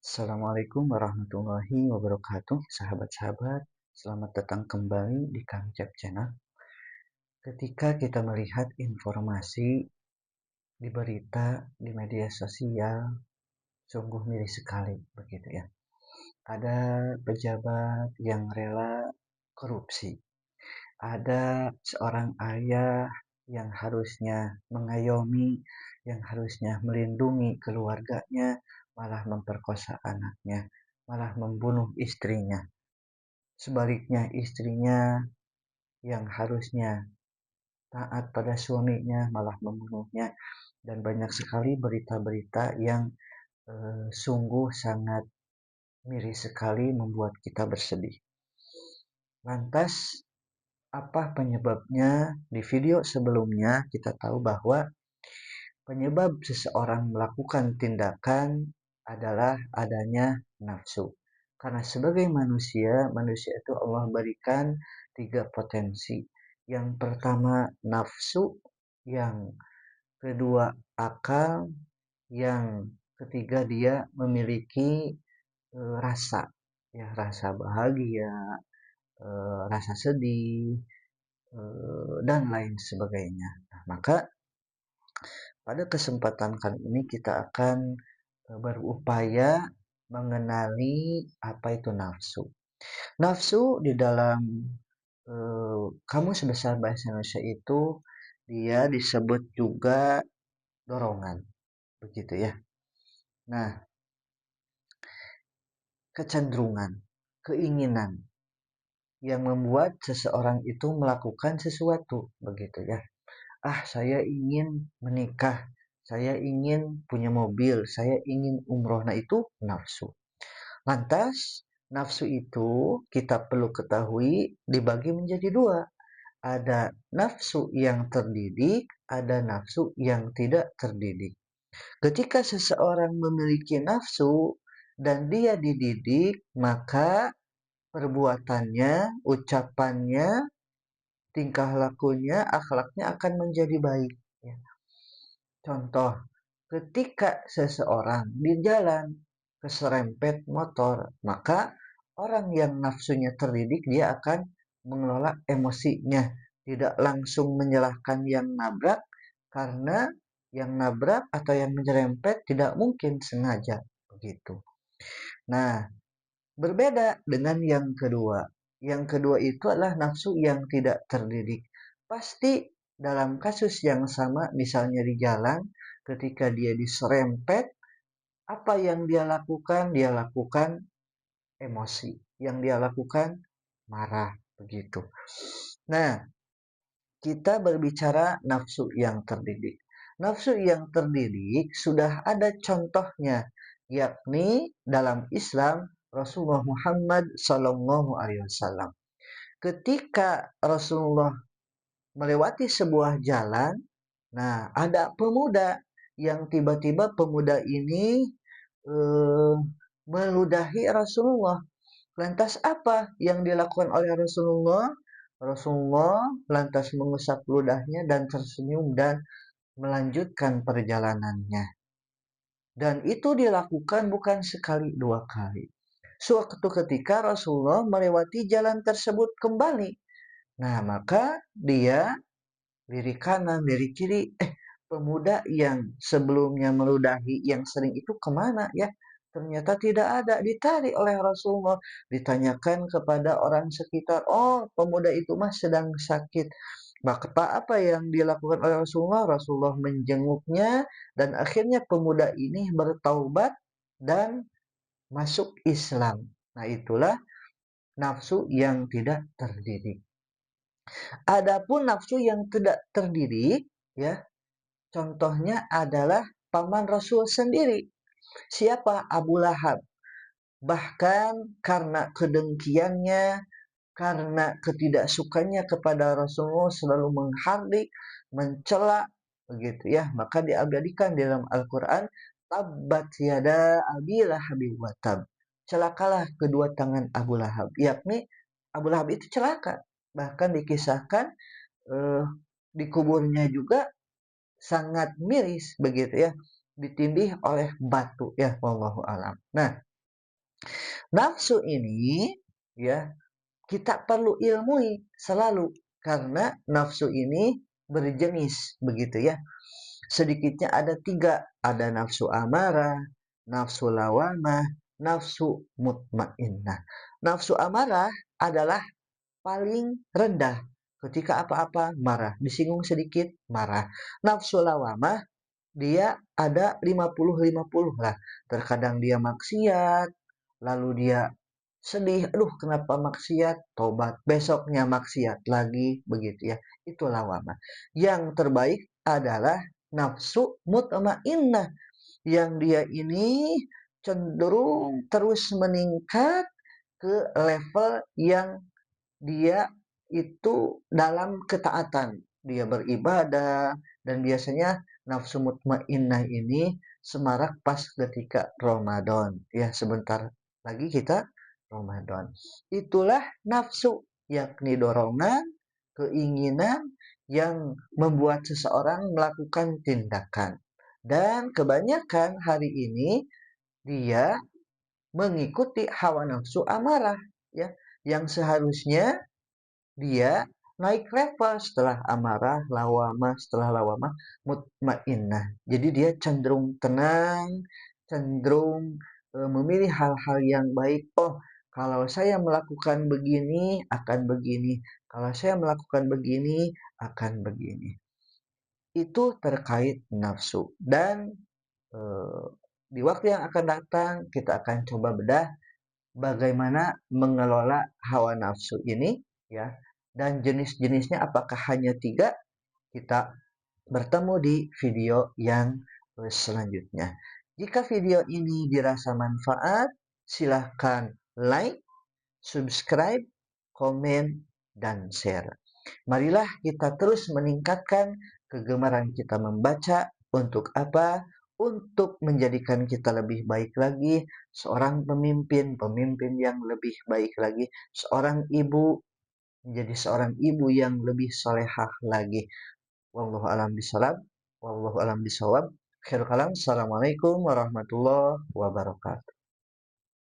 Assalamualaikum warahmatullahi wabarakatuh, sahabat-sahabat. Selamat datang kembali di Kang Cep Channel. Ketika kita melihat informasi di berita, di media sosial, sungguh miris sekali, begitu ya. Ada pejabat yang rela korupsi. Ada seorang ayah yang harusnya mengayomi, yang harusnya melindungi keluarganya, malah memperkosa anaknya, malah membunuh istrinya. Sebaliknya istrinya yang harusnya taat pada suaminya malah membunuhnya, dan banyak sekali berita-berita yang sungguh sangat miris sekali, membuat kita bersedih. Lantas apa penyebabnya? Di video sebelumnya kita tahu bahwa penyebab seseorang melakukan tindakan adalah adanya nafsu. Karena sebagai manusia, manusia itu Allah berikan 3 potensi. Yang pertama nafsu, yang kedua akal, yang ketiga dia memiliki rasa, ya rasa bahagia, rasa sedih, dan lain sebagainya. Nah, maka pada kesempatan kali ini kita akan berupaya mengenali apa itu nafsu. Nafsu di dalam Kamus Besar Bahasa Indonesia itu dia disebut juga dorongan, begitu ya. Nah, kecenderungan, keinginan yang membuat seseorang itu melakukan sesuatu, begitu ya. Saya ingin menikah, saya ingin punya mobil, saya ingin umroh. Nah, itu nafsu. Lantas, nafsu itu kita perlu ketahui dibagi menjadi dua. Ada nafsu yang terdidik, ada nafsu yang tidak terdidik. Ketika seseorang memiliki nafsu dan dia dididik, maka perbuatannya, ucapannya, tingkah lakunya, akhlaknya akan menjadi baik. Ya. Contoh, ketika seseorang di jalan keserempet motor, maka orang yang nafsunya terdidik dia akan mengelola emosinya, tidak langsung menyalahkan yang nabrak, karena yang nabrak atau yang menyerempet tidak mungkin sengaja, begitu. Nah, berbeda dengan yang kedua. Yang kedua itu adalah nafsu yang tidak terdidik. Pasti dalam kasus yang sama, misalnya di jalan, ketika dia diserempet, apa yang dia lakukan? Dia lakukan emosi. Yang dia lakukan marah, begitu. Nah, kita berbicara nafsu yang terdidik. Nafsu yang terdidik sudah ada contohnya, yakni dalam Islam Rasulullah Muhammad SAW. Ketika Rasulullah melewati sebuah jalan, nah ada pemuda yang tiba-tiba pemuda ini eh, meludahi Rasulullah. Lantas apa yang dilakukan oleh Rasulullah? Rasulullah lantas mengusap ludahnya dan tersenyum dan melanjutkan perjalanannya. Dan itu dilakukan bukan sekali dua kali. Suatu ketika Rasulullah melewati jalan tersebut kembali. Nah, maka dia lirik kanan, lirik kiri. Pemuda yang sebelumnya meludahi yang sering itu kemana ya? Ternyata tidak ada, ditarik oleh Rasulullah. Ditanyakan kepada orang sekitar, oh pemuda itu mah sedang sakit. Maka apa yang dilakukan oleh Rasulullah? Rasulullah menjenguknya dan akhirnya pemuda ini bertaubat dan masuk Islam. Nah, itulah nafsu yang tidak terdidik. Adapun nafsu yang tidak terdidik, ya, contohnya adalah paman Rasul sendiri. Siapa? Abu Lahab. Bahkan karena kedengkiannya, karena ketidaksukanya kepada Rasulullah, selalu menghardik, mencela, begitu ya. Maka diabadikan di dalam Al-Quran, tabbat yada abi lahabi watab. Celakalah kedua tangan Abu Lahab. Yakni Abu Lahab itu celaka. Bahkan dikisahkan di kuburnya juga sangat miris, begitu ya, ditindih oleh batu, ya, wallahu alam. Nah, Nafsu ini ya kita perlu ilmui selalu karena nafsu ini berjenis begitu ya. Sedikitnya ada tiga, ada nafsu amarah, nafsu lawamah, nafsu mutmainnah. Nafsu amarah adalah paling rendah ketika apa-apa marah, disinggung sedikit marah. Nafsu lawamah dia ada 50-50 lah. Terkadang dia maksiat, lalu dia sedih, aduh kenapa maksiat, tobat, besoknya maksiat lagi, begitu ya. Itu lawamah. Yang terbaik adalah nafsu mutmainnah, yang dia ini cenderung terus meningkat ke level yang dia itu dalam ketaatan. Dia beribadah dan biasanya nafsu mutmainnah ini semarak pas ketika Ramadan. Ya, sebentar lagi kita Ramadan. Itulah nafsu, yakni dorongan, keinginan yang membuat seseorang melakukan tindakan. Dan kebanyakan hari ini dia mengikuti hawa nafsu amarah ya, yang seharusnya dia naik level setelah amarah, lawamah, setelah lawamah, mutmainnah. Jadi dia cenderung tenang, cenderung memilih hal-hal yang baik. Oh, kalau saya melakukan begini akan begini. Kalau saya melakukan begini akan begini. Itu terkait nafsu. Dan eh, di waktu yang akan datang kita akan coba bedah bagaimana mengelola hawa nafsu ini ya, dan jenis-jenisnya apakah hanya tiga, kita bertemu di video yang selanjutnya. Jika video ini dirasa manfaat, silahkan like, subscribe, komen, dan share. Marilah kita terus meningkatkan kegemaran kita membaca. Untuk apa? Untuk menjadikan kita lebih baik lagi, seorang pemimpin yang lebih baik lagi, seorang ibu menjadi seorang ibu yang lebih solehah lagi. Wallahu alam bisawab. Wallahu alam bisawab. Khairul kalam. Assalamualaikum warahmatullahi wabarakatuh.